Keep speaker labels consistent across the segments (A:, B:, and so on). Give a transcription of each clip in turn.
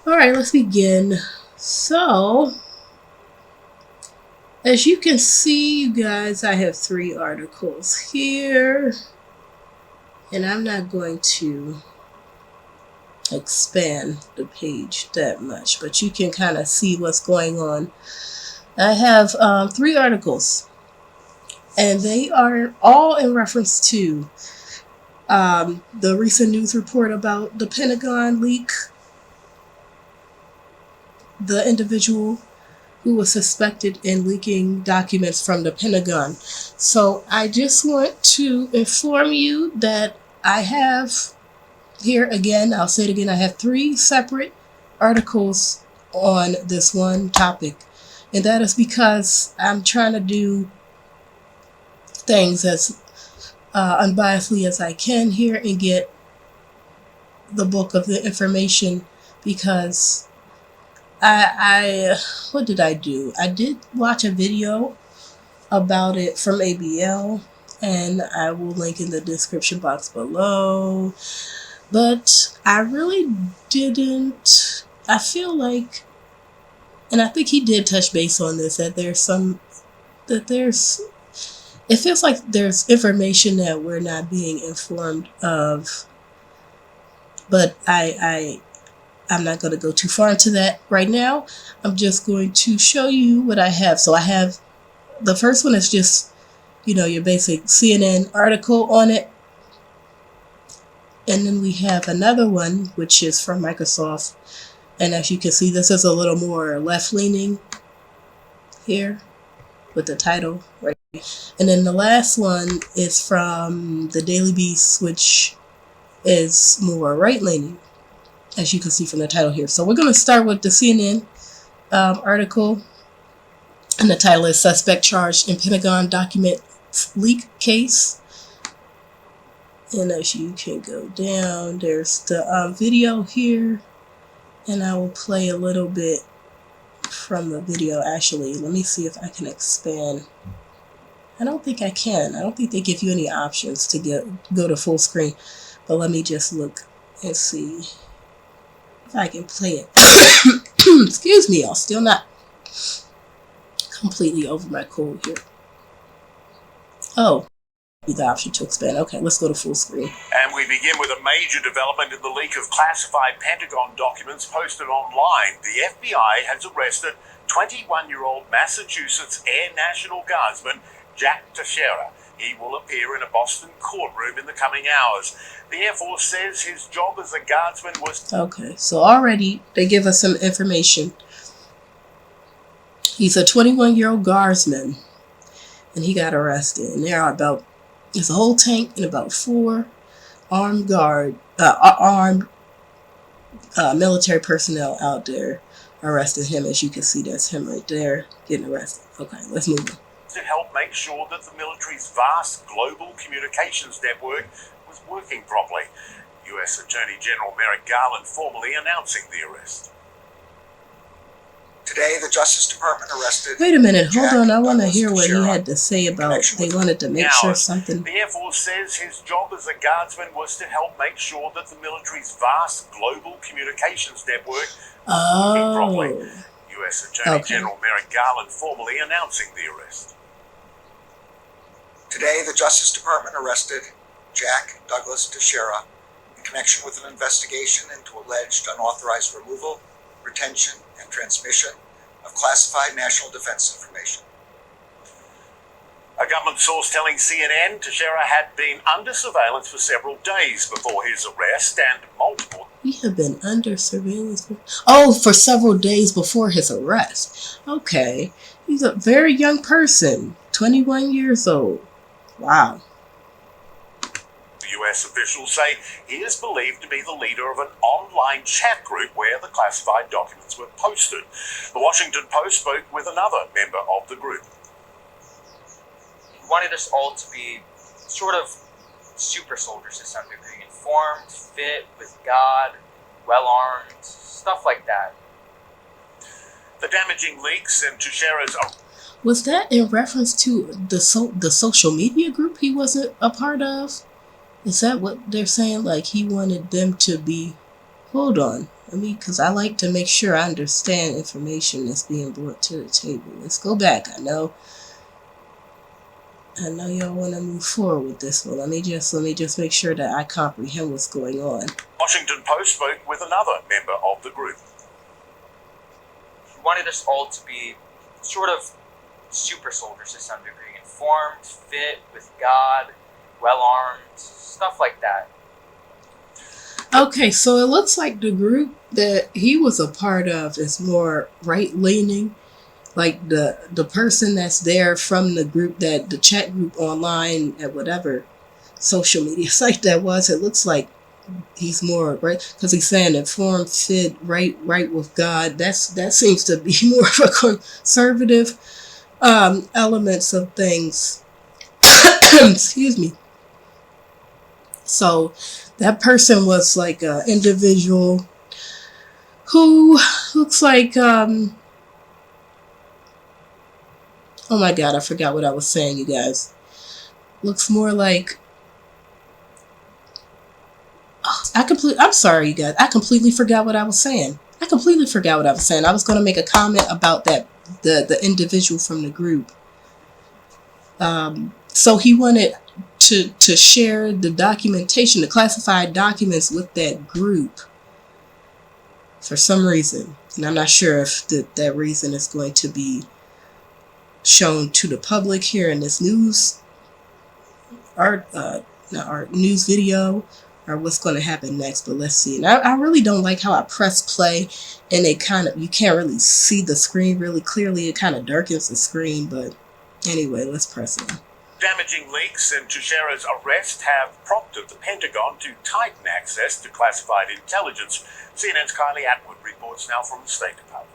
A: All right, let's begin. So, as you can see, you guys, I have 3 articles here, and I'm not going to expand the page that much, but you can kind of see what's going on. I have 3 articles, and they are all in reference to the recent news report about the Pentagon leak, the individual who was suspected in leaking documents from the Pentagon. So I just want to inform you that I have here again, I'll say it again, I have 3 separate articles on this one topic. And that is because I'm trying to do things as unbiasedly as I can here and get the bulk of the information, because I what did I do? I did watch a video about it from ABL, and I will link in the description box below. But I really didn't. I feel like, and I think he did touch base on this, that it feels like there's information that we're not being informed of. But I'm not going to go too far into that right now. I'm just going to show you what I have. So I have, the first one is just, your basic CNN article on it. And then we have another one, which is from Microsoft. And as you can see, this is a little more left-leaning here with the title right here. And then the last one is from the Daily Beast, which is more right-leaning, as you can see from the title here. So we're going to start with the CNN article, and the title is Suspect Charged in Pentagon Document Leak Case. And as you can go down, there's the video here, and I will play a little bit from the video. Actually, let me see if I can expand. I don't think I can. I don't think they give you any options to go to full screen, but let me just look and see if I can play it. Excuse me, I'm still not completely over my cold here. Oh, the option to expand. Okay, let's go to full screen.
B: And we begin with a major development in the leak of classified Pentagon documents posted online. The FBI has arrested 21-year-old Massachusetts Air National Guardsman Jack Teixeira. He will appear in a Boston courtroom in the coming hours. The Air Force says his job as a guardsman was...
A: Okay, so already they give us some information. He's a 21-year-old guardsman, and he got arrested. And there's a whole tank and about 4 armed military personnel out there arrested him. As you can see, that's him right there getting arrested. Okay, let's move on.
B: To help make sure that the military's vast global communications network was working properly. U.S. Attorney General Merrick Garland formally announcing the arrest.
C: Today, the Justice Department arrested...
A: Wait a minute, hold
C: Jack
A: on. I want to hear what he
C: Teixeira
A: had to say about they wanted to make sure something...
B: The Air Force says his job as a guardsman was to help make sure that the military's vast global communications network was working properly. U.S. Attorney General Merrick Garland formally announcing the arrest.
C: Today, the Justice Department arrested Jack Teixeira in connection with an investigation into alleged unauthorized removal, retention, and transmission of classified national defense information.
B: A government source telling CNN Teixeira had been under surveillance for several days before his arrest, and multiple...
A: He had been under surveillance for several days before his arrest. Okay. He's a very young person, 21 years old. Wow.
B: The U.S. officials say he is believed to be the leader of an online chat group where the classified documents were posted. The Washington Post spoke with another member of the group.
D: He wanted us all to be sort of super soldiers to some degree, informed, fit, with God, well-armed, stuff like that.
B: The damaging leaks and Teixeira's...
A: Was that in reference to the social media group he wasn't a part of? Is that what they're saying? Like he wanted them to be... Hold on. Because I like to make sure I understand information that's being brought to the table. Let's go back. I know y'all want to move forward with this one. Let me just make sure that I comprehend what's going on.
B: Washington Post spoke with another member of the group.
D: He wanted us all to be sort of super soldiers to some degree, informed, fit, with God, well-armed, stuff like that.
A: Okay, so it looks like the group that he was a part of is more right-leaning. Like the person that's there from the group, that the chat group online at whatever social media site that was, it looks like he's more right, because he's saying informed, fit, right with God. That seems to be more of a conservative elements of things. Excuse me. So that person was like an individual who looks like oh my God, I forgot what I was saying, you guys. Looks more like... I'm sorry, you guys. I completely forgot what I was saying. I was going to make a comment about that, the individual from the group. So he wanted to share the documentation, the classified documents with that group for some reason. And I'm not sure if that reason is going to be shown to the public here in this news news video, or what's going to happen next. But let's see. And I really don't like how I press play and you can't really see the screen really clearly. It kind of darkens the screen, but anyway, let's press it.
B: Damaging leaks and Teixeira's arrest have prompted the Pentagon to tighten access to classified intelligence. CNN's Kylie Atwood reports now from the State Department.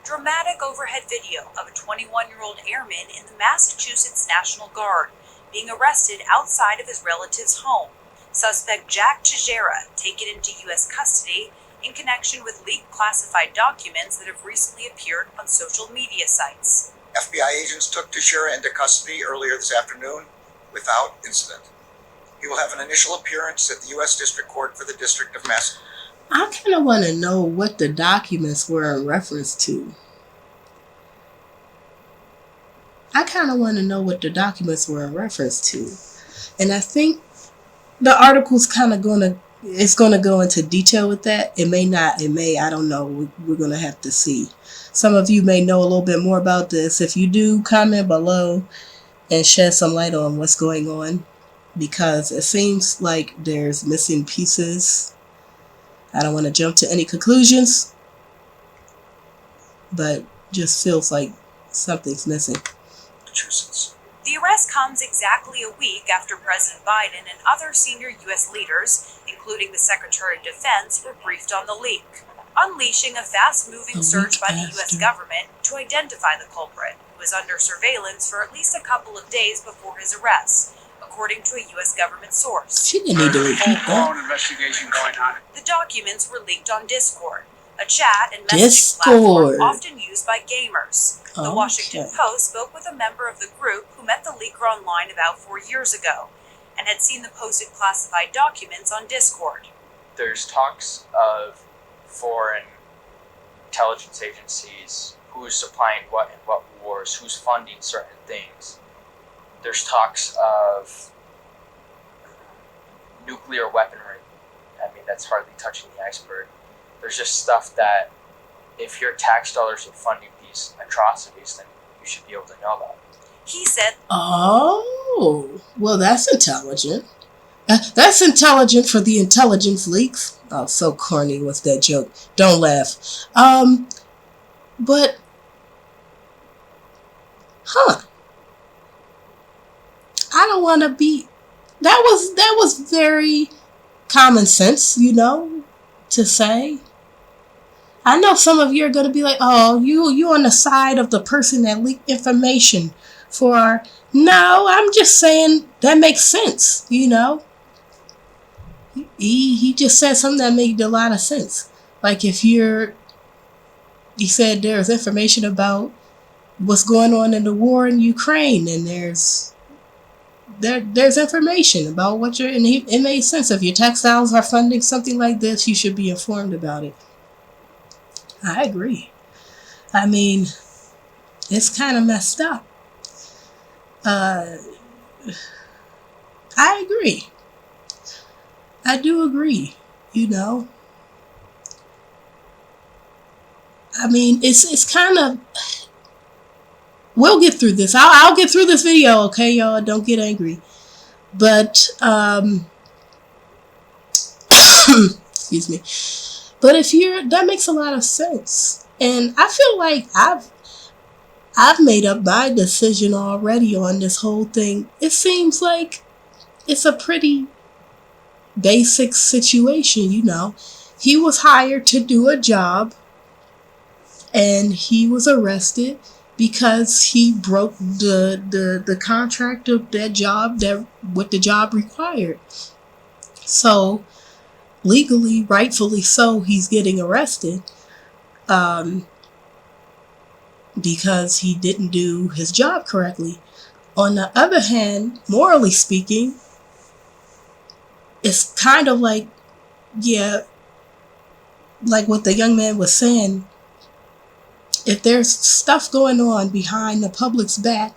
E: Dramatic overhead video of a 21-year-old airman in the Massachusetts National Guard being arrested outside of his relative's home. Suspect Jack Teixeira taken into U.S. custody in connection with leaked classified documents that have recently appeared on social media sites.
C: FBI agents took Teixeira into custody earlier this afternoon without incident. He will have an initial appearance at the U.S. District Court for the District of Massachusetts.
A: I kind of want to know what the documents were in reference to. And I think the article's it's going to go into detail with that. It may not, I don't know. We're going to have to see. Some of you may know a little bit more about this. If you do, comment below and shed some light on what's going on, because it seems like there's missing pieces. I don't want to jump to any conclusions, but just feels like something's missing.
C: Massachusetts.
E: The arrest comes exactly a week after President Biden and other senior U.S. leaders, including the Secretary of Defense, were briefed on the leak, unleashing a fast-moving search by the U.S. government to identify the culprit, who was under surveillance for at least a couple of days before his arrest, according to a U.S. government source.
A: She didn't need to repeat that.
F: Investigation going on.
E: The documents were leaked on Discord, a chat and messaging platform often used by gamers. The Washington Post spoke with a member of the group who met the leaker online about 4 years ago and had seen the posted classified documents on Discord.
D: There's talks of foreign intelligence agencies, who's supplying what in what wars, who's funding certain things. There's talks of nuclear weaponry. I mean, that's hardly touching the iceberg. There's just stuff that if your tax dollars are funding these atrocities, then you should be able to know about.
E: He said,
A: Oh, well, that's intelligent. That's intelligent for the intelligence leaks. Oh, so corny was that joke. Don't laugh. But, I don't want to be... That was very common sense, to say. I know some of you are going to be like, oh, you on the side of the person that leaked information for... No, I'm just saying that makes sense, He just said something that made a lot of sense. Like he said there's information about what's going on in the war in Ukraine, and there's there's information about what you're, and it made sense. If your textiles are funding something like this, you should be informed about it. I agree. I mean, it's kind of messed up. I agree. I do agree, you know. I mean, it's kind of, we'll get through this. I'll get through this video, okay, y'all? Don't get angry. But, excuse me. But that makes a lot of sense. And I feel like I've made up my decision already on this whole thing. It seems like it's a pretty basic situation, you know. He was hired to do a job, and he was arrested because he broke the contract of that job, that what the job required. So legally, rightfully so, he's getting arrested because he didn't do his job correctly. On the other hand, morally speaking, it's kind of like, yeah, like what the young man was saying, if there's stuff going on behind the public's back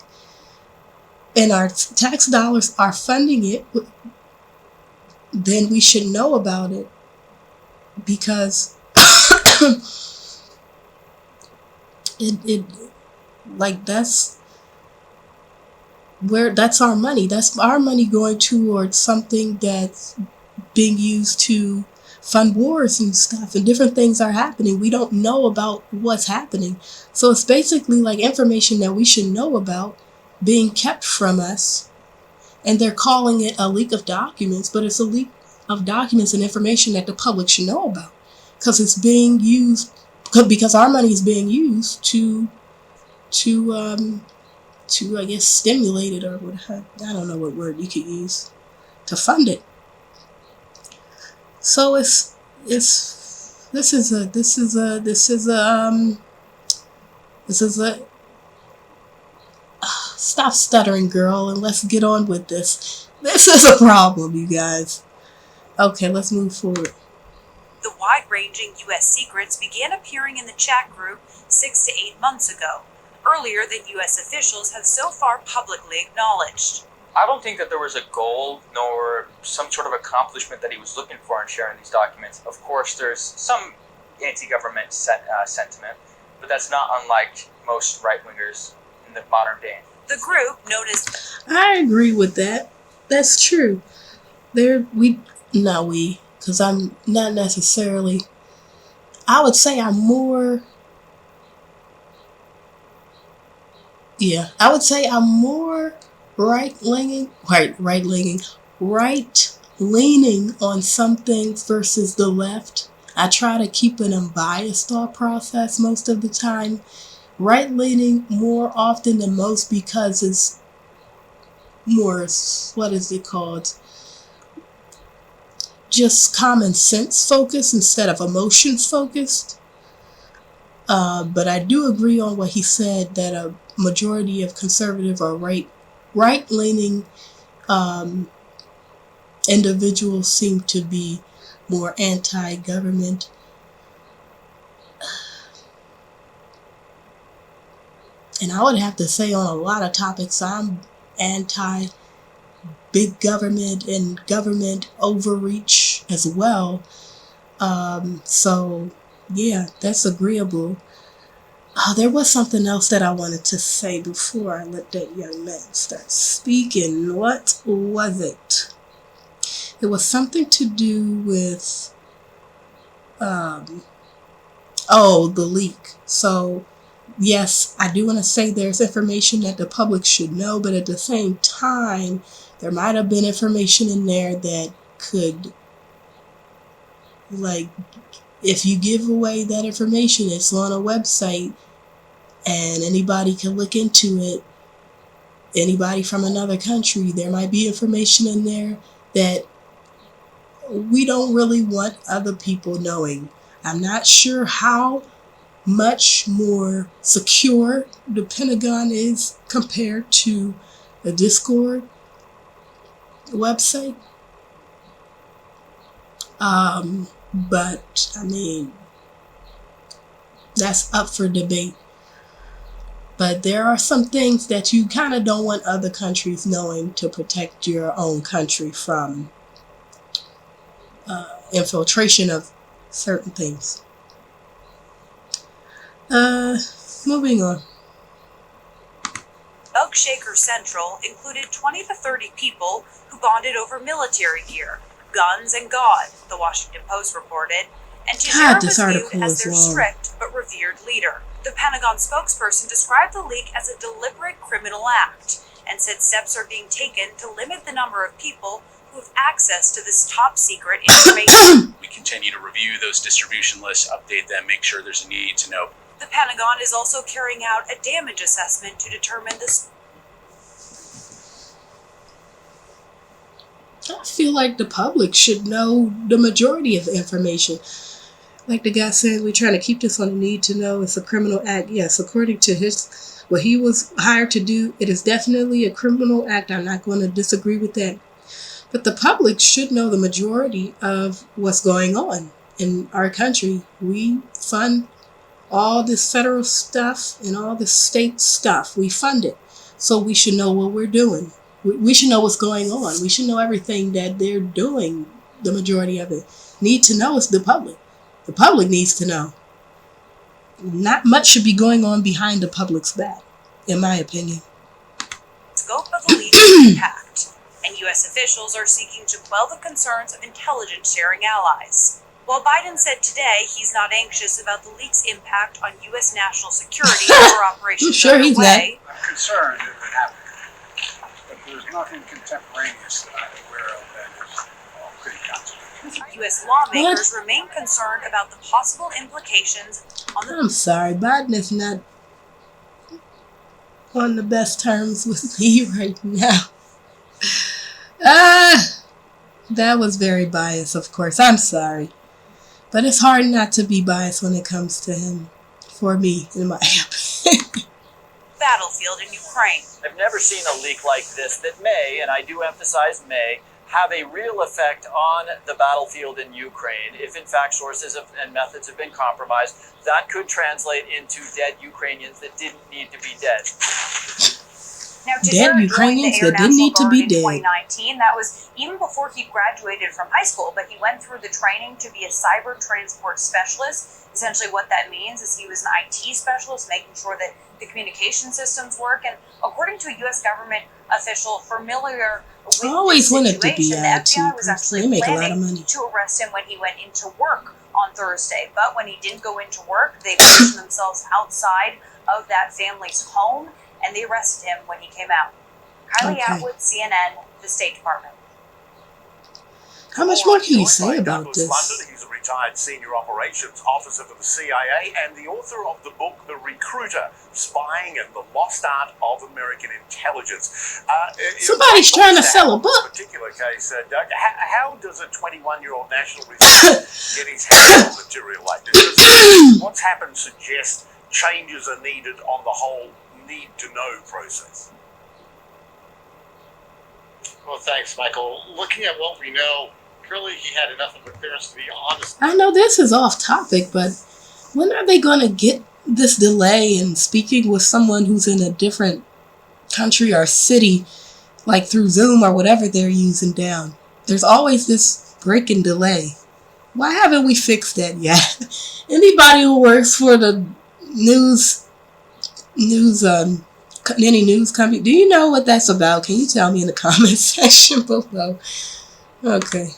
A: and our tax dollars are funding it, then we should know about it, because it like that's our money. That's our money going towards something that's being used to fund wars and stuff, and different things are happening. We don't know about what's happening. So it's basically like information that we should know about being kept from us. And they're calling it a leak of documents, but it's a leak of documents and information that the public should know about, because it's being used, because our money is being used to I guess stimulate it, or what, I don't know what word you could use to fund it. So this is a stop stuttering, girl, and let's get on with this. This is a problem, you guys. Okay, let's move forward.
E: The wide-ranging U.S. secrets began appearing in the chat group 6 to 8 months ago, earlier than U.S. officials have so far publicly acknowledged.
D: I don't think that there was a goal nor some sort of accomplishment that he was looking for in sharing these documents. Of course, there's some anti-government sentiment, but that's not unlike most right-wingers in the modern day.
E: The group, known as...
A: I agree with that. That's true. Because I'm not necessarily... I would say I'm more... Yeah, I would say I'm more right-leaning on some things versus the left. I try to keep an unbiased thought process most of the time. Right-leaning more often than most because it's more, what is it called? Just common sense focused instead of emotions focused. But I do agree on what he said, that a majority of conservative or right-leaning individuals seem to be more anti-government. And I would have to say on a lot of topics, I'm anti-big government and government overreach as well. So, yeah, that's agreeable. There was something else that I wanted to say before I let that young man start speaking. What was it? It was something to do with, the leak. So, yes, I do want to say there's information that the public should know, but at the same time, there might have been information in there that could, like, if you give away that information, it's on a website, and anybody can look into it. Anybody from another country, there might be information in there that we don't really want other people knowing. I'm not sure how much more secure the Pentagon is compared to the Discord, website. But I mean, that's up for debate. But there are some things that you kind of don't want other countries knowing to protect your own country from infiltration of certain things. Moving on.
E: Bug Shaker Central included 20 to 30 people who bonded over military gear, guns, and God, the Washington Post reported, and Teixeira was viewed as their strict but revered leader. The Pentagon spokesperson described the leak as a deliberate criminal act and said steps are being taken to limit the number of people who have access to this top secret information.
F: We continue to review those distribution lists, update them, make sure there's a need to know.
E: The Pentagon is also carrying out a damage assessment to determine this.
A: I feel like the public should know the majority of the information. Like the guy said, we're trying to keep this on the need to know. It's a criminal act. Yes, according to what he was hired to do, it is definitely a criminal act. I'm not going to disagree with that. But the public should know the majority of what's going on in our country. We fund all this federal stuff and all this state stuff. We fund it. So we should know what we're doing. We should know what's going on. We should know everything that they're doing. The majority of it. Need to know is the public. The public needs to know. Not much should be going on behind the public's back, in my opinion.
E: Scope of the leak's impact, and U.S. officials are seeking to quell the concerns of intelligence-sharing allies. While Biden said today he's not anxious about the leak's impact on U.S. national security or operations underway,
G: I'm concerned if it happened, but there's nothing contemporaneous that I'm aware of that is pretty concentrated.
E: U.S. lawmakers remain concerned about the possible implications on the...
A: I'm sorry, Biden is not on the best terms with me right now. That was very biased, of course. I'm sorry. But it's hard not to be biased when it comes to him. For me, in my opinion.
E: battlefield in Ukraine.
H: I've never seen a leak like this that may, and I do emphasize may, have a real effect on the battlefield in Ukraine. If in fact sources and methods have been compromised, that could translate into dead Ukrainians that didn't need to be dead.
E: Now,
A: Dead Ukrainians that didn't need to be dead.
E: In 2019, that was even before he graduated from high school, but he went through the training to be a cyber transport specialist. Essentially what that means is he was an IT specialist, making sure that the communication systems work. And according to a U.S. government official familiar with
A: always
E: this
A: wanted to be
E: situation, the
A: IT
E: FBI was actually
A: They make a lot of
E: planning
A: money.
E: to arrest him when he went into work on Thursday. But when he didn't go into work, they positioned themselves outside of that family's home, and they arrested him when he came out. Kylie
A: Okay.
E: Atwood, CNN, the State Department.
A: How much more can you
B: Joined
A: say
B: by
A: about
B: Douglas
A: this?
B: London. He's a retired senior operations officer for the CIA and the author of the book The Recruiter, Spying and the Lost Art of American Intelligence.
A: Somebody's trying to sell a book.
B: In this particular case, Doug, how does a 21-year-old National Reserve get his hands on material like this? Does what's happened suggest changes are needed on the whole need-to-know process?
G: Well, thanks, Michael. Looking at what we know, clearly he had enough of a clearance to be honest.
A: I know this is off topic, but when are they going to get this delay in speaking with someone who's in a different country or city, like through Zoom or whatever they're using down? There's always this break and delay. Why haven't we fixed that yet? Anybody who works for the any news company, do you know what that's about? Can you tell me in the comment section below? Okay.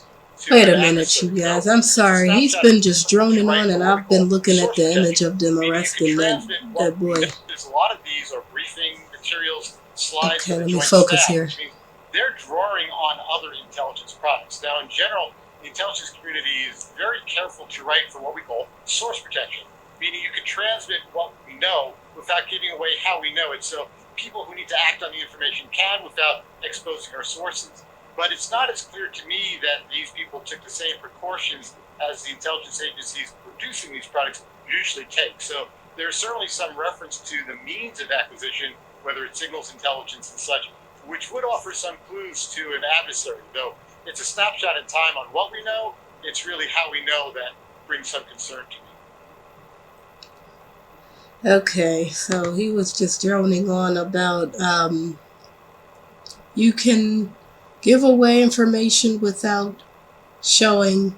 A: Wait a minute, you guys. I'm sorry. He's been just droning on, and I've been looking at the image of them arresting that boy.
G: There's a lot of these are briefing materials, slides.
A: Okay,
G: of the
A: let me
G: joint
A: focus
G: staff,
A: here.
G: which means they're drawing on other intelligence products. Now, in general, the intelligence community is very careful to write for what we call source protection, meaning you can transmit what we know without giving away how we know it. So people who need to act on the information can without exposing our sources. But it's not as clear to me that these people took the same precautions as the intelligence agencies producing these products usually take. So there's certainly some reference to the means of acquisition, whether it's signals intelligence and such, which would offer some clues to an adversary. Though it's a snapshot in time on what we know, it's really how we know that brings some concern to me.
A: Okay, so he was just droning on about you can give away information without showing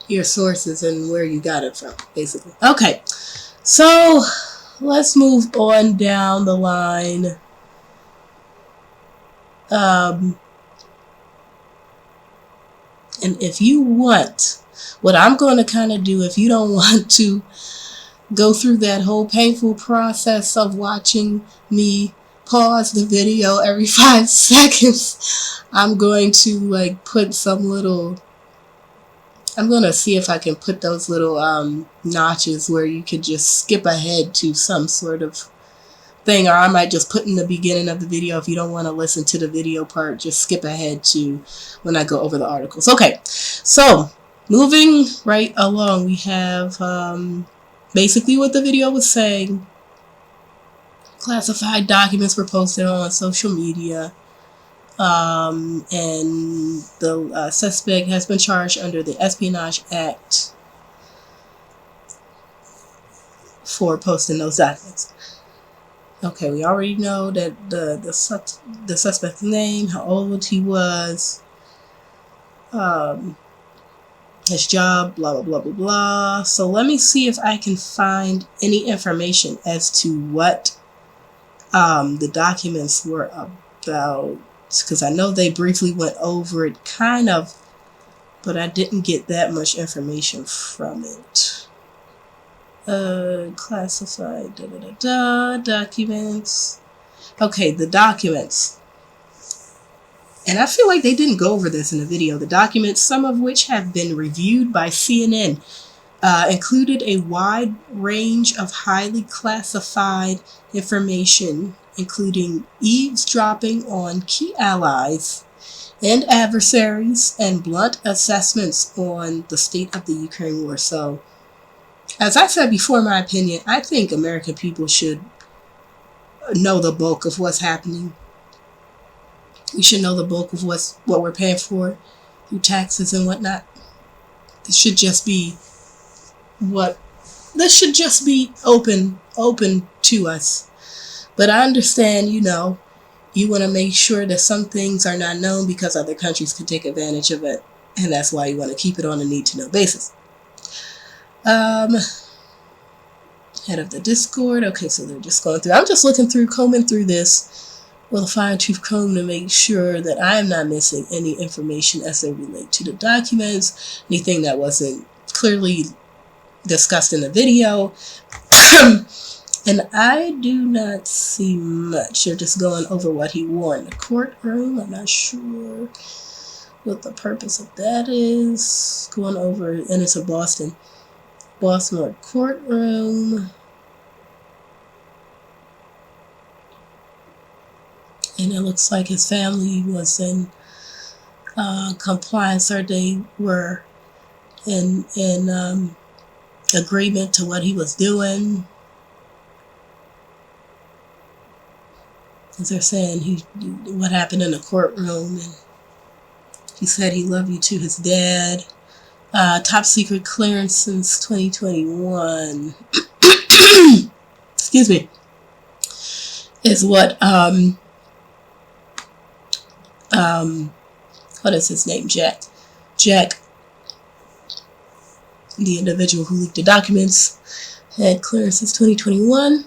A: your sources and where you got it from, basically. Okay, so let's move on down the line. And if you want, what I'm going to kind of do, if you don't want to go through that whole painful process of watching me pause the video every 5 seconds, I'm going to like put some little, I'm going to see if I can put those little notches where you could just skip ahead to some sort of thing, or I might just put in the beginning of the video, if you don't want to listen to the video part, just skip ahead to when I go over the articles. Okay, so moving right along, we have basically what the video was saying. Classified documents were posted on social media, and the suspect has been charged under the Espionage Act for posting those documents. Okay, we already know that the suspect's name, how old he was, his job, blah, blah, blah, blah, blah. So let me see if I can find any information as to what the documents were about, because I know they briefly went over it, kind of, but I didn't get that much information from it. Classified documents. Okay, the documents. And I feel like they didn't go over this in the video. The documents, some of which have been reviewed by CNN, included a wide range of highly classified information, including eavesdropping on key allies and adversaries and blunt assessments on the state of the Ukraine war. So, as I said before, my opinion, I think American people should know the bulk of what's happening. We should know the bulk of what we're paying for through taxes and whatnot. This should just be open to us. But I understand, you know, you want to make sure that some things are not known because other countries can take advantage of it. And that's why you want to keep it on a need-to-know basis. Head of the Discord. Okay, so they're just going through. I'm just combing through this with a fine-tooth comb to make sure that I am not missing any information as they relate to the documents, anything that wasn't clearly discussed in the video. And I do not see much. They're just going over what he wore in the courtroom. I'm not sure what the purpose of that is. Going over, and it's a Baltimore courtroom. And it looks like his family was in compliance, or they were in agreement to what he was doing. As they're saying, what happened in the courtroom, and he said he loved you to his dad. Top secret clearance since 2021. Excuse me. Is what what is his name? Jack, the individual who leaked the documents, had clearance since 2021.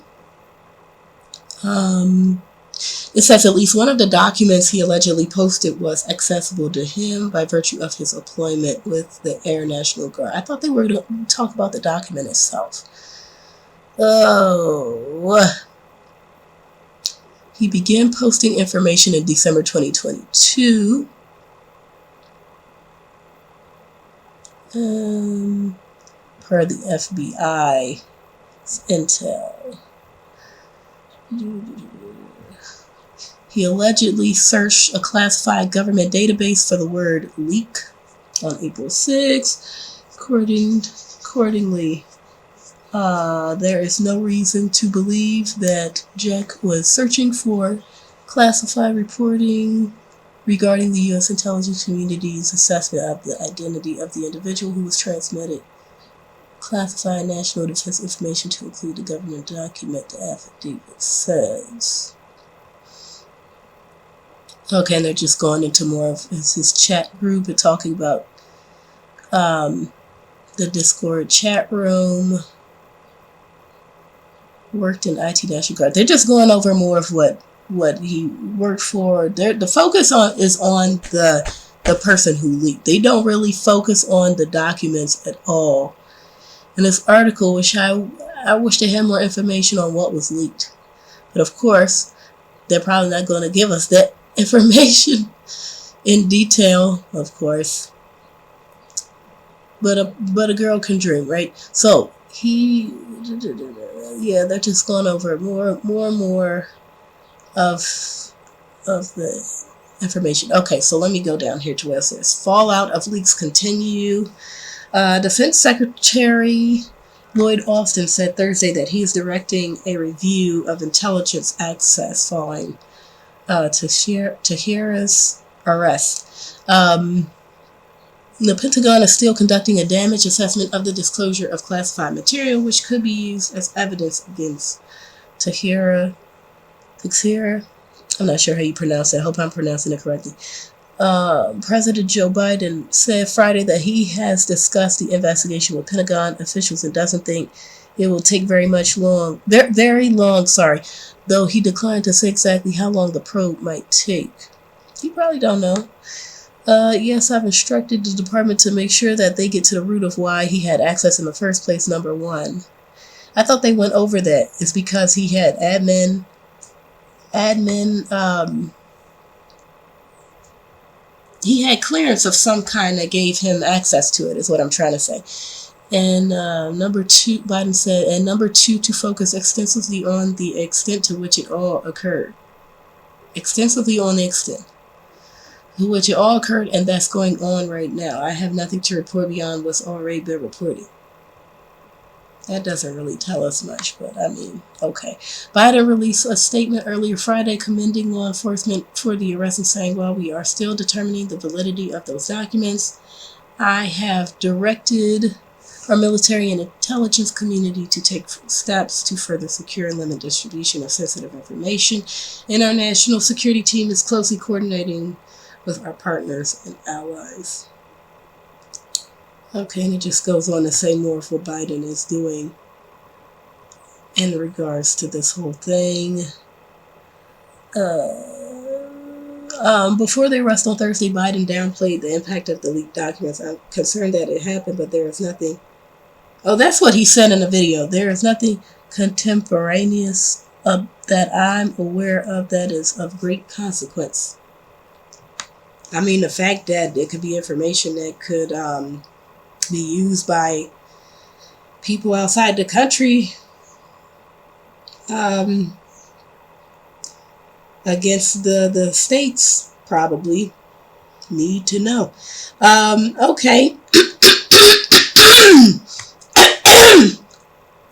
A: It says at least one of the documents he allegedly posted was accessible to him by virtue of his employment with the Air National Guard. I thought they were going to talk about the document itself. Oh. He began posting information in December 2022. Per the FBI intel. He allegedly searched a classified government database for the word leak on April 6. Accordingly, there is no reason to believe that Jack was searching for classified reporting regarding the U.S. intelligence community's assessment of the identity of the individual who was transmitted classified national defense information to include the government document, the affidavit says. Okay, and they're just going into more of his chat group and talking about the Discord chat room. Worked in IT National Guard. They're just going over more of what he worked for. The focus is on the person who leaked. They don't really focus on the documents at all. In this article, which I wish they had more information on what was leaked. But of course, they're probably not going to give us that information in detail, of course. But a girl can dream, right? So they're just going over more and more of the information. Okay, so let me go down here to where it says fallout of leaks continue. Defense Secretary Lloyd Austin said Thursday that he is directing a review of intelligence access following Teixeira's arrest. The Pentagon is still conducting a damage assessment of the disclosure of classified material, which could be used as evidence against Teixeira. I'm not sure how you pronounce it. I hope I'm pronouncing it correctly. President Joe Biden said Friday that he has discussed the investigation with Pentagon officials and doesn't think it will take very long, though he declined to say exactly how long the probe might take. He probably don't know. Yes, I've instructed the department to make sure that they get to the root of why he had access in the first place, number one. I thought they went over that. It's because he had admin, he had clearance of some kind that gave him access to it, is what I'm trying to say. And number two, Biden said, and number two, to focus extensively on the extent to which it all occurred. Extensively on the extent to which it all occurred, and that's going on right now. I have nothing to report beyond what's already been reported. That doesn't really tell us much, but I mean, okay. Biden released a statement earlier Friday commending law enforcement for the arrest and saying, while we are still determining the validity of those documents, I have directed our military and intelligence community to take steps to further secure and limit distribution of sensitive information, and our national security team is closely coordinating with our partners and allies. Okay, and it just goes on to say more of what Biden is doing in regards to this whole thing. Before the arrest on Thursday, Biden downplayed the impact of the leaked documents. I'm concerned that it happened, but there is nothing. Oh, that's what he said in the video. There is nothing contemporaneous that I'm aware of that is of great consequence. I mean, the fact that it could be information that could be used by people outside the country against the states, probably need to know. Okay.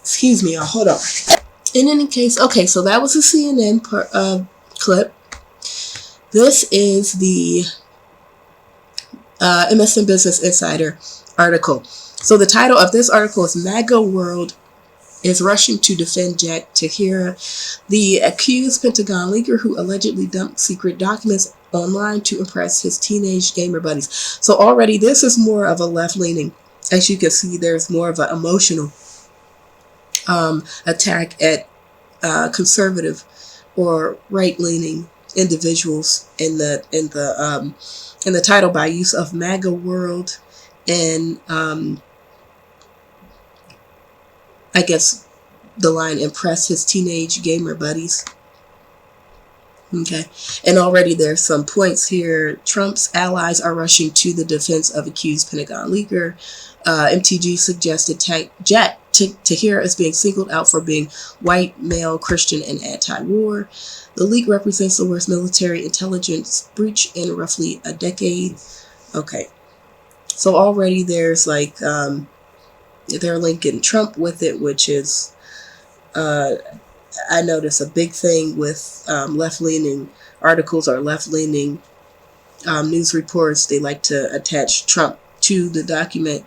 A: Excuse me, hold on. In any case, okay, so that was a CNN clip. This is the MSN Business Insider article. So the title of this article is MAGA-world is rushing to defend Jack Teixeira, the accused Pentagon leaker who allegedly dumped secret documents online to impress his teenage gamer buddies. So already this is more of a left-leaning. As you can see, there's more of an emotional attack at conservative or right-leaning individuals in the title by use of MAGA-world and I guess the line impress his teenage gamer buddies. Okay, and already there's some points here. Trump's allies are rushing to the defense of accused Pentagon leaker. MTG suggested Jack Teixeira is being singled out for being white, male, Christian, and anti-war. The leak represents the worst military intelligence breach in roughly a decade. Okay, so already there's like they're linking Trump with it, which is I notice a big thing with left-leaning articles or left-leaning news reports, they like to attach Trump to the document.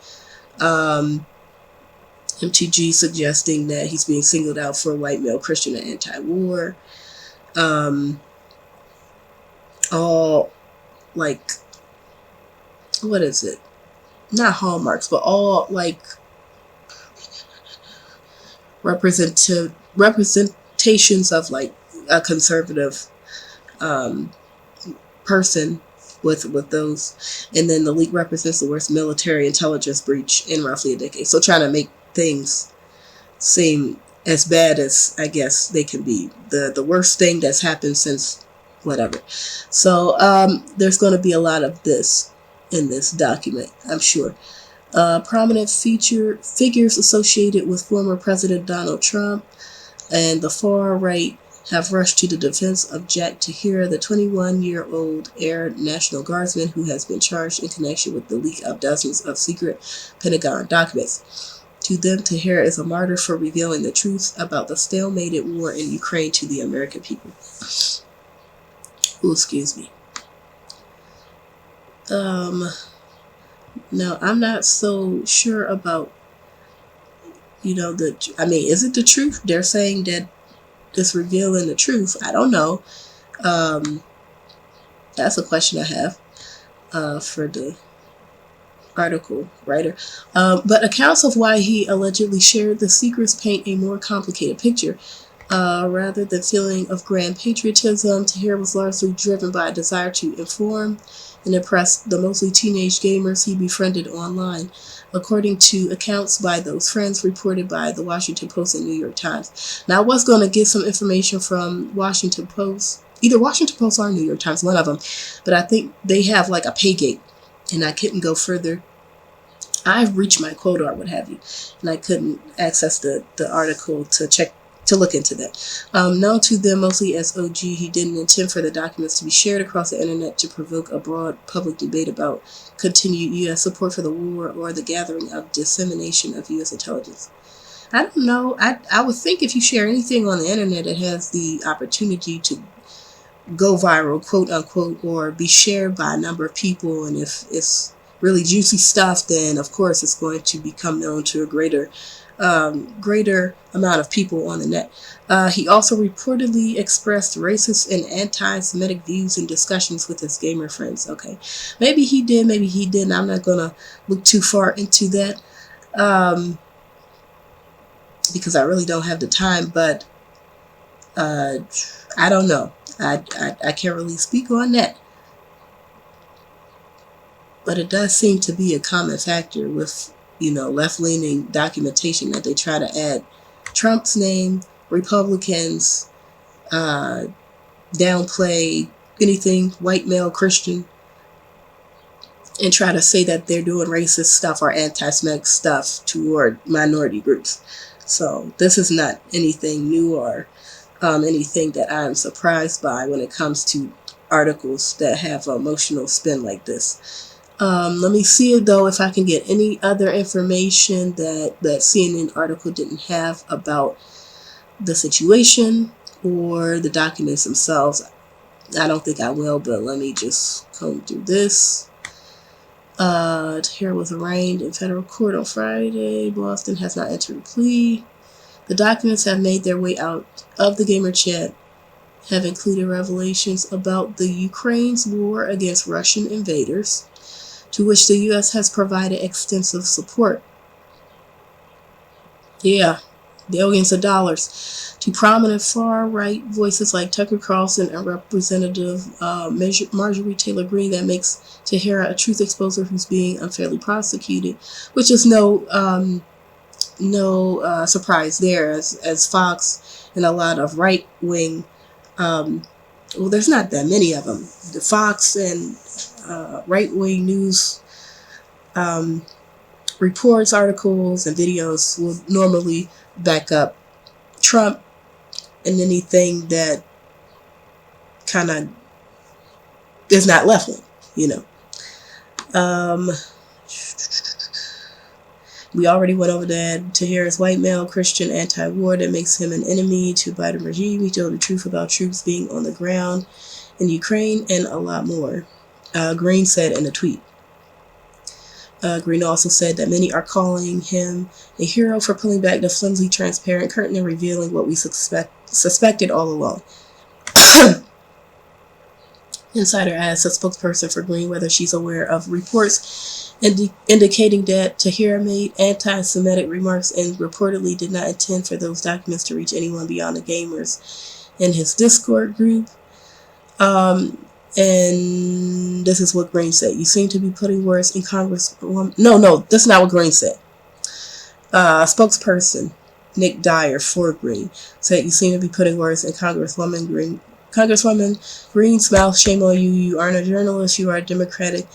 A: MTG suggesting that he's being singled out for white male Christian and anti-war. All like, what is it? Not hallmarks, but all like representations of like a conservative person with those. And then the leak represents the worst military intelligence breach in roughly a decade. So trying to make things seem as bad as I guess they can be. The worst thing that's happened since whatever. So there's going to be a lot of this in this document, I'm sure. Prominent figures associated with former President Donald Trump and the far right have rushed to the defense of Jack Teixeira, the 21-year-old Air National Guardsman who has been charged in connection with the leak of dozens of secret Pentagon documents. To them, Teixeira is a martyr for revealing the truth about the stalemated war in Ukraine to the American people. Ooh, excuse me. No, I'm not so sure about, is it the truth? They're saying that it's revealing the truth. I don't know. That's a question I have for the article writer. But accounts of why he allegedly shared the secrets paint a more complicated picture. Rather than feeling of grand patriotism, Teixeira was largely driven by a desire to inform and impress the mostly teenage gamers he befriended online, according to accounts by those friends reported by the Washington Post and New York Times. Now, I was going to get some information from Washington Post, either Washington Post or New York Times, one of them, but I think they have like a pay gate, and I couldn't go further. I've reached my quota or what have you, and I couldn't access the article to look into that. Known to them mostly as OG, he didn't intend for the documents to be shared across the internet to provoke a broad public debate about continued U.S. support for the war or the gathering of dissemination of U.S. intelligence. I don't know. I would think if you share anything on the internet, it has the opportunity to go viral, quote unquote, or be shared by a number of people. And if it's really juicy stuff, then of course it's going to become known to a greater amount of people on the net. He also reportedly expressed racist and anti-Semitic views in discussions with his gamer friends. Okay, maybe he did, maybe he didn't. I'm not gonna look too far into that because I really don't have the time. But I don't know. I can't really speak on that. But it does seem to be a common factor with left-leaning documentation that they try to add Trump's name, Republicans, downplay anything white male Christian, and try to say that they're doing racist stuff or anti-Semitic stuff toward minority groups. So this is not anything new or anything that I'm surprised by when it comes to articles that have an emotional spin like this. Let me see though if I can get any other information that CNN article didn't have about the situation or the documents themselves. I don't think I will, but let me just comb through this. Teixeira was arraigned in federal court on Friday. Boston has not entered a plea. The documents have made their way out of the gamer chat, have included revelations about the Ukraine's war against Russian invaders, to which the U.S. has provided extensive support. Yeah, billions of dollars to prominent far-right voices like Tucker Carlson and Representative Marjorie Taylor Greene that makes Teixeira a truth exposer who's being unfairly prosecuted, which is no surprise there, as Fox and a lot of right-wing, there's not that many of them. The Fox and right-wing news reports, articles, and videos will normally back up Trump and anything that kind of is not left-wing, We already went over that. Teixeira's white male Christian anti-war that makes him an enemy to Biden regime. He told the truth about troops being on the ground in Ukraine, and a lot more, Green said in a tweet. Green also said that many are calling him a hero for pulling back the flimsy, transparent curtain and revealing what we suspected all along. Insider asked a spokesperson for Green whether she's aware of reports indicating that Teixeira made anti-Semitic remarks and reportedly did not intend for those documents to reach anyone beyond the gamers in his Discord group. And this is what Green said. You seem to be putting words in Congresswoman. No, that's not what Green said. Spokesperson Nick Dyer for Green said you seem to be putting words in Congresswoman Green's mouth. Shame on you. You aren't a journalist. You are a Democratic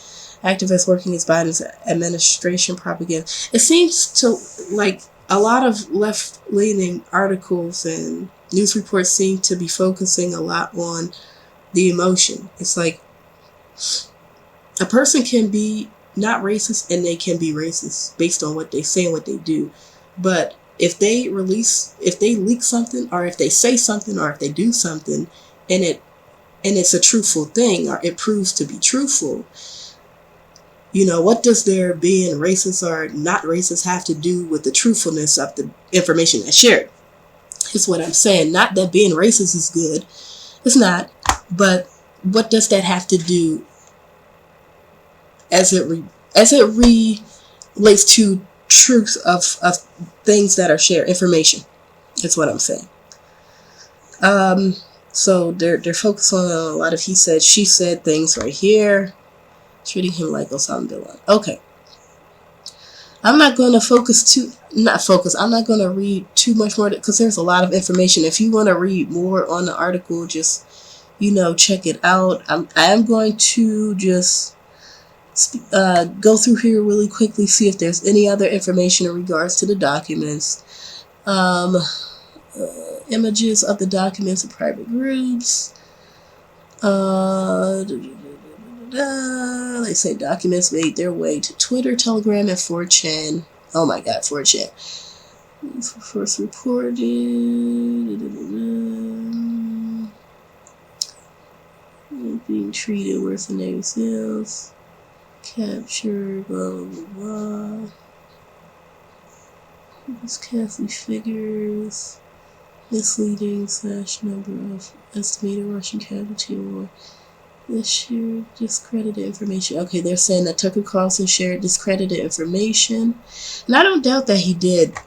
A: activist working as Biden's administration propaganda. It seems to like a lot of left-leaning articles and news reports seem to be focusing a lot on the emotion. It's like a person can be not racist and they can be racist based on what they say and what they do. But if they leak something, or if they say something, or if they do something and it's a truthful thing, or it proves to be truthful, what does their being racist or not racist have to do with the truthfulness of the information that's shared? Is what I'm saying. Not that being racist is good. It's not. But what does that have to do as it relates to truth of things that are shared, information? That's what I'm saying. So they're focused on a lot of he said, she said things right here, treating him like Osama bin Laden. Okay. I'm not going to I'm not going to read too much more because there's a lot of information. If you want to read more on the article, just check it out. I am going to just go through here really quickly, see if there's any other information in regards to the documents. Images of the documents of private groups. They say documents made their way to Twitter, Telegram, and 4chan. Oh my God, 4chan. First reported. Being treated worse than themselves. Captured, blah, blah, blah. Just Cassie figures. Misleading / number of estimated Russian casualty war. This year, discredited information. Okay, they're saying that Tucker Carlson shared discredited information. And I don't doubt that he did.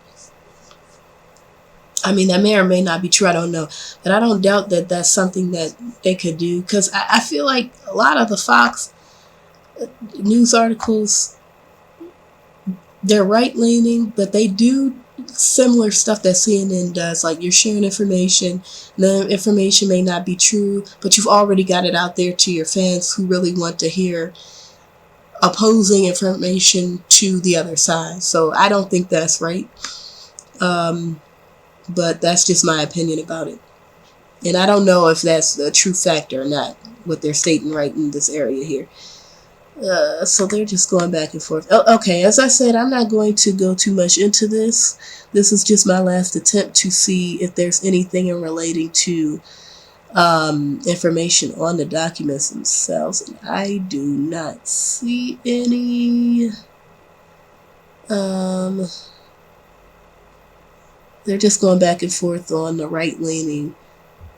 A: I mean, that may or may not be true. I don't know. But I don't doubt that that's something that they could do. Because I feel like a lot of the Fox news articles, they're right-leaning, but they do similar stuff that CNN does. Like, you're sharing information. The information may not be true, but you've already got it out there to your fans who really want to hear opposing information to the other side. So I don't think that's right. But that's just my opinion about it. And I don't know if that's a true fact or not, what they're stating right in this area here. So they're just going back and forth. Okay, as I said, I'm not going to go too much into this. This is just my last attempt to see if there's anything in relating to information on the documents themselves. And I do not see any. They're just going back and forth on the right-leaning,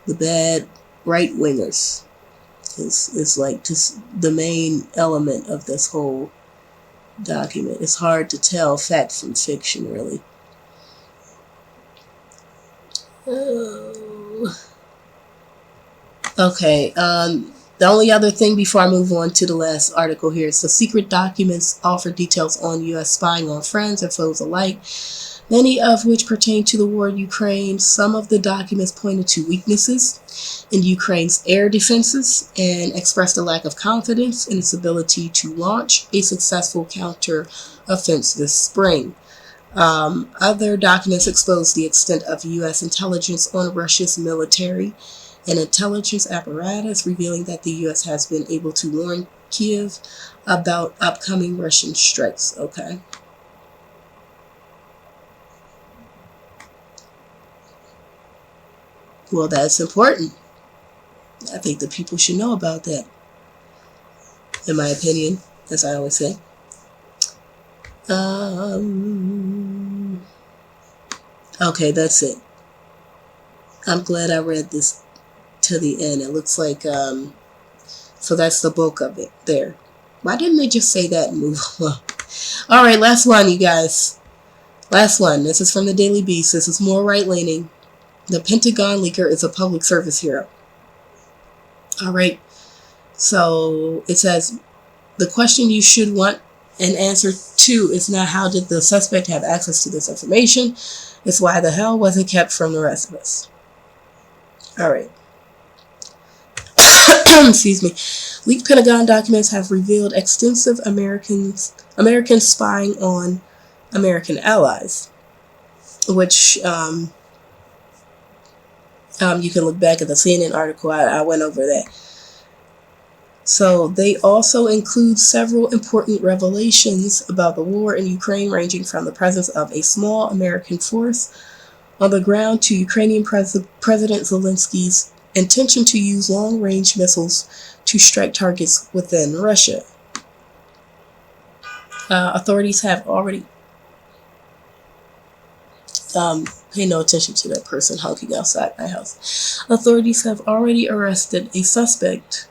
A: the bad right-wingers. Is like just the main element of this whole document. It's hard to tell fact from fiction, really. Okay. The only other thing before I move on to the last article here is the secret documents offer details on U.S. spying on friends and foes alike, many of which pertain to the war in Ukraine. Some of the documents pointed to weaknesses in Ukraine's air defenses and expressed a lack of confidence in its ability to launch a successful counter-offensive this spring. Other documents exposed the extent of U.S. intelligence on Russia's military and intelligence apparatus, revealing that the U.S. has been able to warn Kiev about upcoming Russian strikes. Okay. Well, that's important. I think the people should know about that, in my opinion, as I always say. Okay, that's it. I'm glad I read this to the end. It looks like, so that's the bulk of it there. Why didn't they just say that and move along? All right, last one, you guys. Last one. This is from the Daily Beast. This is more right-leaning. The Pentagon leaker is a public service hero. All right. So it says, the question you should want an answer to is not how did the suspect have access to this information. It's why the hell was it kept from the rest of us. All right. Excuse me. Leaked Pentagon documents have revealed extensive American spying on American allies, which you can look back at the CNN article. I went over that. So they also include several important revelations about the war in Ukraine, ranging from the presence of a small American force on the ground to Ukrainian President Zelensky's intention to use long-range missiles to strike targets within Russia. Authorities have already... pay no attention to that person honking outside my house. Authorities have already arrested a suspect.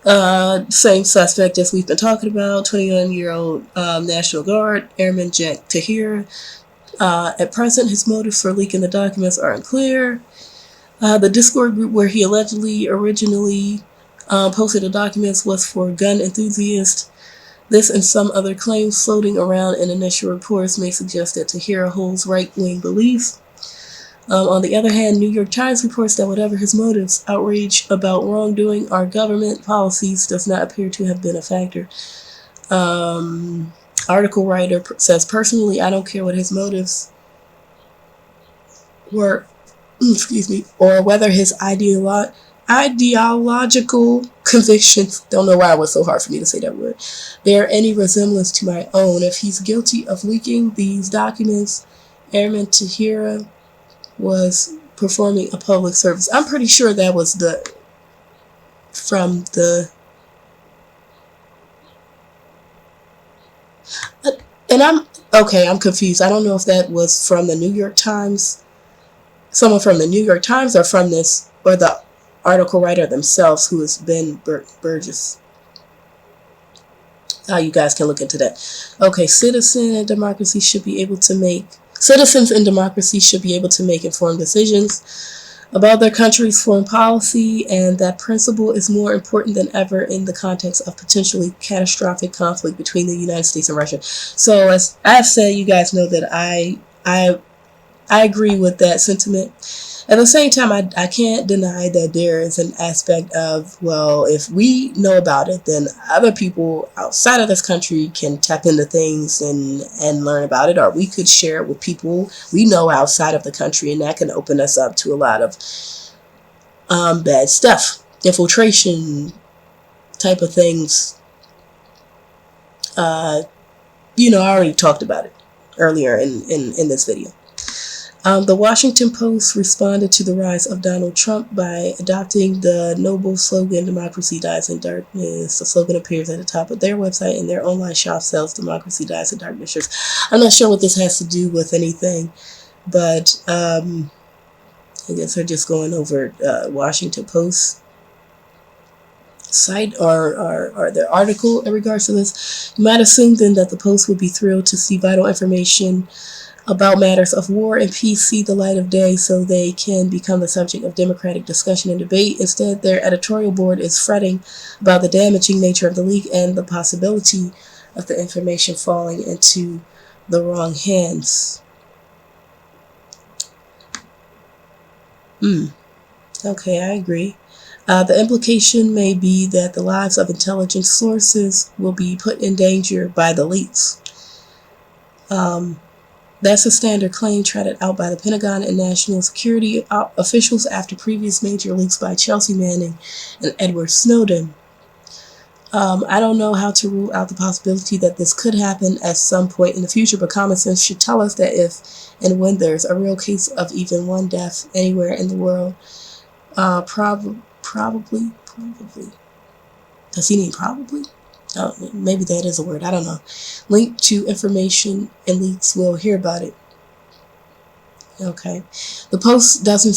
A: Same suspect as we've been talking about, 21-year-old National Guard Airman Jack Teixeira. At present, his motives for leaking the documents are unclear. The Discord group where he allegedly originally posted the documents was for gun enthusiasts. This and some other claims floating around in initial reports may suggest that Teixeira holds right-wing beliefs. On the other hand, New York Times reports that whatever his motives, outrage about wrongdoing or government policies does not appear to have been a factor. Article writer says, personally, I don't care what his motives were, or whether his ideological convictions, don't know why it was so hard for me to say that word, bear any resemblance to my own. If he's guilty of leaking these documents, Airman Teixeira was performing a public service. I'm pretty sure that was and I'm confused. I don't know if that was from the New York Times, someone from the New York Times, or from this, or the article writer themselves, who is Ben Burgess. You guys can look into that. Okay, citizens in democracy should be able to make informed decisions about their country's foreign policy, and that principle is more important than ever in the context of potentially catastrophic conflict between the United States and Russia. So, as I've said, you guys know that I agree with that sentiment. At the same time, I can't deny that there is an aspect of, well, if we know about it, then other people outside of this country can tap into things and learn about it, or we could share it with people we know outside of the country, and that can open us up to a lot of bad stuff, infiltration type of things. I already talked about it earlier in this video. The Washington Post responded to the rise of Donald Trump by adopting the noble slogan, "Democracy dies in darkness." The slogan appears at the top of their website, and their online shop sells "Democracy dies in darkness" shirts. I'm not sure what this has to do with anything, but I guess they're just going over Washington Post site or their article in regards to this. You might assume then that the Post would be thrilled to see vital information about matters of war and peace see the light of day so they can become the subject of democratic discussion and debate. Instead, their editorial board is fretting about the damaging nature of the leak and the possibility of the information falling into the wrong hands. Okay, I agree. The implication may be that the lives of intelligence sources will be put in danger by the leaks. That's a standard claim trotted out by the Pentagon and national security officials after previous major leaks by Chelsea Manning and Edward Snowden. I don't know how to rule out the possibility that this could happen at some point in the future, but common sense should tell us that if and when there's a real case of even one death anywhere in the world, Probably. Does he mean probably? Oh, maybe that is a word. I don't know. Link to information and leaks. We'll hear about it. Okay. The post doesn't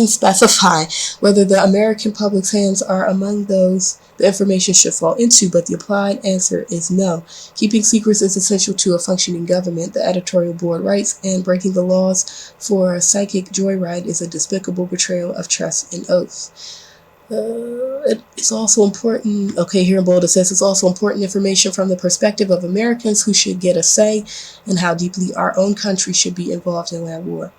A: specify whether the American public's hands are among those the information should fall into, but the applied answer is no. Keeping secrets is essential to a functioning government, the editorial board writes, and breaking the laws for a psychic joyride is a despicable betrayal of trust and oaths. It's also important, okay, here in bold it says it's also important information from the perspective of Americans who should get a say in how deeply our own country should be involved in land war.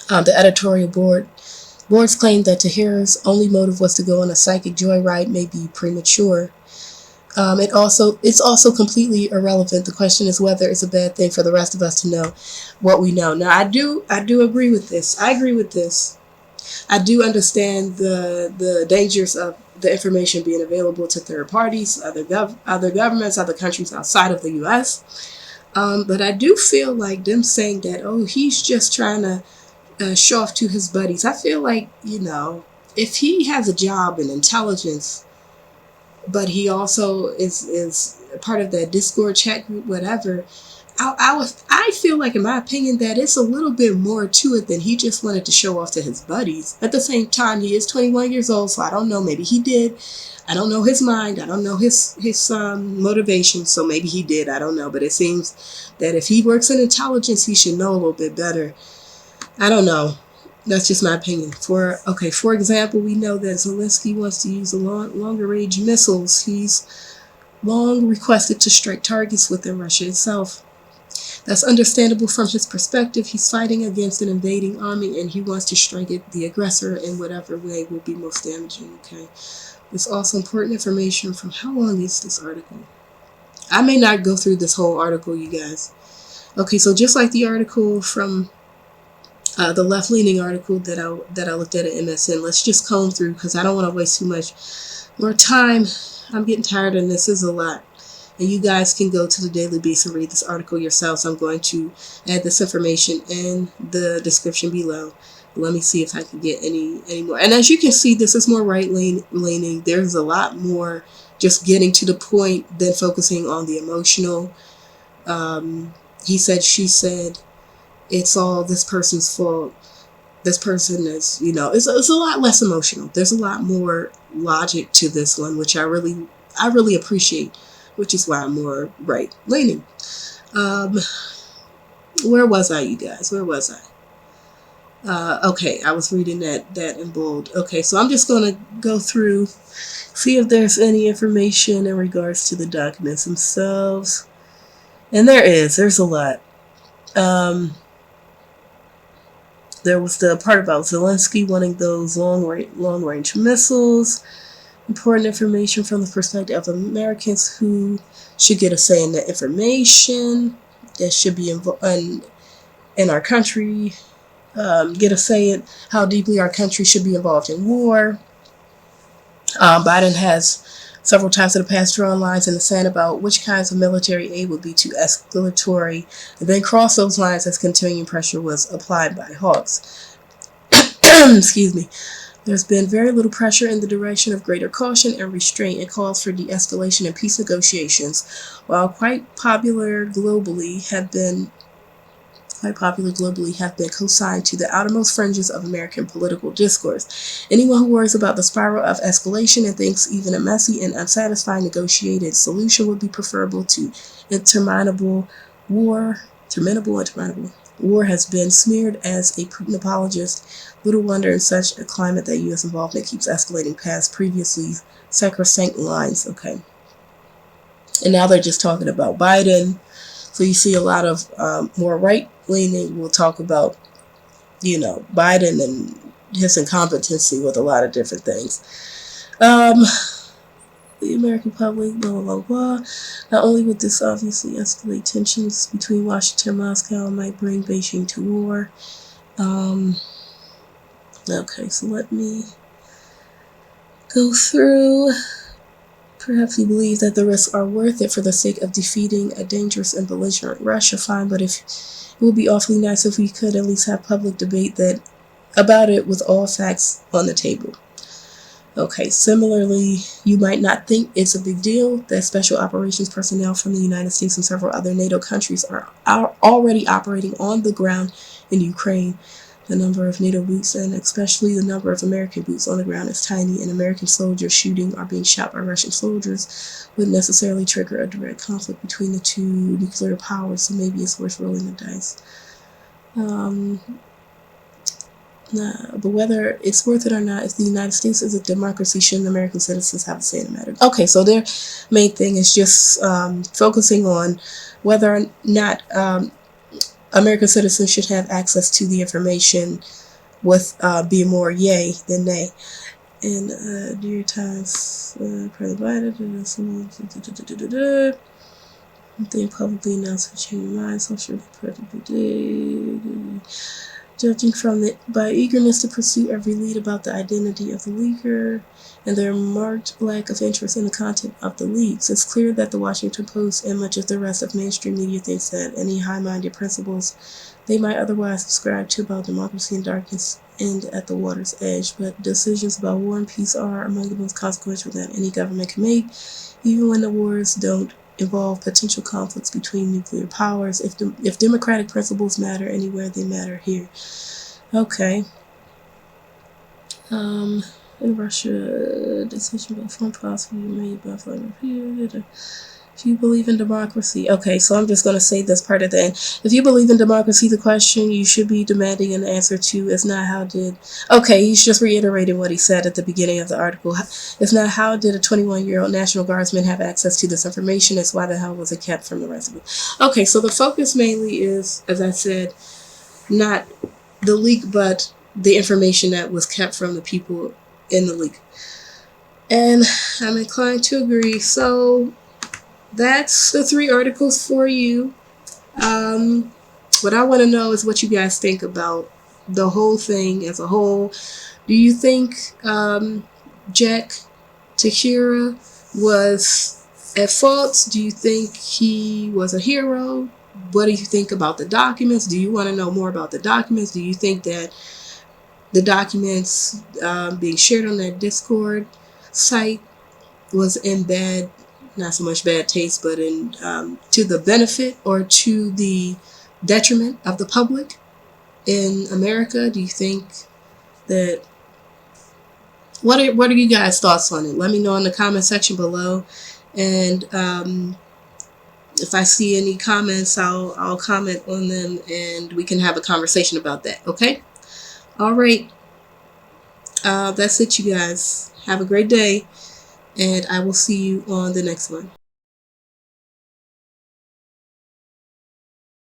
A: The editorial board's claim that Teixeira's only motive was to go on a psychic joyride may be premature. It's also completely irrelevant. The question is whether it's a bad thing for the rest of us to know what we know. Now, I do agree with this. I agree with this. I do understand the dangers of the information being available to third parties, other governments, other countries outside of the U.S. But I do feel like them saying that, oh, he's just trying to show off to his buddies. I feel like, if he has a job in intelligence, but he also is part of that Discord chat group, whatever, I feel like, in my opinion, that it's a little bit more to it than he just wanted to show off to his buddies. At the same time, he is 21 years old, so I don't know. Maybe he did. I don't know his mind. I don't know his motivation, so maybe he did. I don't know. But it seems that if he works in intelligence, he should know a little bit better. I don't know. That's just my opinion. For example, we know that Zelensky wants to use longer range missiles. He's long requested to strike targets within Russia itself. That's understandable from his perspective. He's fighting against an invading army and he wants to strike at the aggressor in whatever way will be most damaging. Okay. There's also important information from, how long is this article? I may not go through this whole article, you guys. Okay, so just like the article from the left-leaning article that I looked at MSN, let's just comb through because I don't want to waste too much more time. I'm getting tired and this is a lot. And you guys can go to the Daily Beast and read this article yourselves. I'm going to add this information in the description below. Let me see if I can get any more. And as you can see, this is more right-leaning. There's a lot more just getting to the point than focusing on the emotional. He said, she said, it's all this person's fault. This person is, it's a lot less emotional. There's a lot more logic to this one, which I really appreciate, which is why I'm more right-leaning. Where was I, you guys? Where was I? Okay, I was reading that in bold. Okay, so I'm just going to go through, see if there's any information in regards to the documents themselves. And there's a lot. There was the part about Zelensky wanting those long-range missiles. Important information from the perspective of Americans who should get a say in the information that should be in our country. Get a say in how deeply our country should be involved in war. Biden has several times in the past drawn lines in the sand about which kinds of military aid would be too escalatory, and then crossed those lines as continuing pressure was applied by hawks. Excuse me. There's been very little pressure in the direction of greater caution and restraint and calls for de-escalation and peace negotiations, while quite popular globally have been co-signed to the outermost fringes of American political discourse. Anyone who worries about the spiral of escalation and thinks even a messy and unsatisfying negotiated solution would be preferable to interminable war has been smeared as a Putin apologist. Little wonder in such a climate that U.S. involvement keeps escalating past previously sacrosanct lines. Okay. And now they're just talking about Biden. So you see a lot of more right-leaning will talk about, Biden and his incompetency with a lot of different things. The American public, blah, blah, blah, blah. Not only would this obviously escalate tensions between Washington and Moscow, it might bring Beijing to war. Okay, so let me go through. Perhaps we believe that the risks are worth it for the sake of defeating a dangerous and belligerent Russia. Fine, but it would be awfully nice if we could at least have public debate that about it with all facts on the table. Okay, similarly, you might not think it's a big deal that special operations personnel from the United States and several other NATO countries are already operating on the ground in Ukraine. The number of NATO boots, and especially the number of American boots on the ground, is tiny, and American soldiers shooting or being shot by Russian soldiers would necessarily trigger a direct conflict between the two nuclear powers, so maybe it's worth rolling the dice. But whether it's worth it or not, if the United States is a democracy, shouldn't American citizens have a say in the matter? Okay, so their main thing is just focusing on whether or not American citizens should have access to the information, with being more yay than nay. And New York Times, President Biden, they publicly announced a change of mind, social judging from it by eagerness to pursue every lead about the identity of the leaker and their marked lack of interest in the content of the leaks. It's clear that the Washington Post and much of the rest of mainstream media thinks that any high-minded principles they might otherwise subscribe to about democracy and darkness end at the water's edge, but decisions about war and peace are among the most consequential that any government can make, even when the wars don't involve potential conflicts between nuclear powers. If democratic principles matter anywhere, they matter here. Okay. In Russia, decision about foreign policy made by foreign review. If you believe in democracy, okay, so I'm just going to say this part at the end. If you believe in democracy, the question you should be demanding an answer to is not how did... Okay, he's just reiterating what he said at the beginning of the article. It's not how did a 21-year-old National Guardsman have access to this information, it's why the hell was it kept from the rest of it. Okay, so the focus mainly is, as I said, not the leak, but the information that was kept from the people in the leak. And I'm inclined to agree. So that's the 3 articles for you. What I want to know is what you guys think about the whole thing as a whole. Do you think Jack Teixeira was at fault? Do you think he was a hero? What do you think about the documents? Do you want to know more about the documents? Do you think that the documents being shared on that Discord site was in bad, not so much bad taste, but in to the benefit or to the detriment of the public in America? Do you think that... What are you guys' thoughts on it? Let me know in the comment section below, and if I see any comments, I'll comment on them, and we can have a conversation about that. Okay. All right. That's it, you guys. Have a great day, and I will see you on the next one.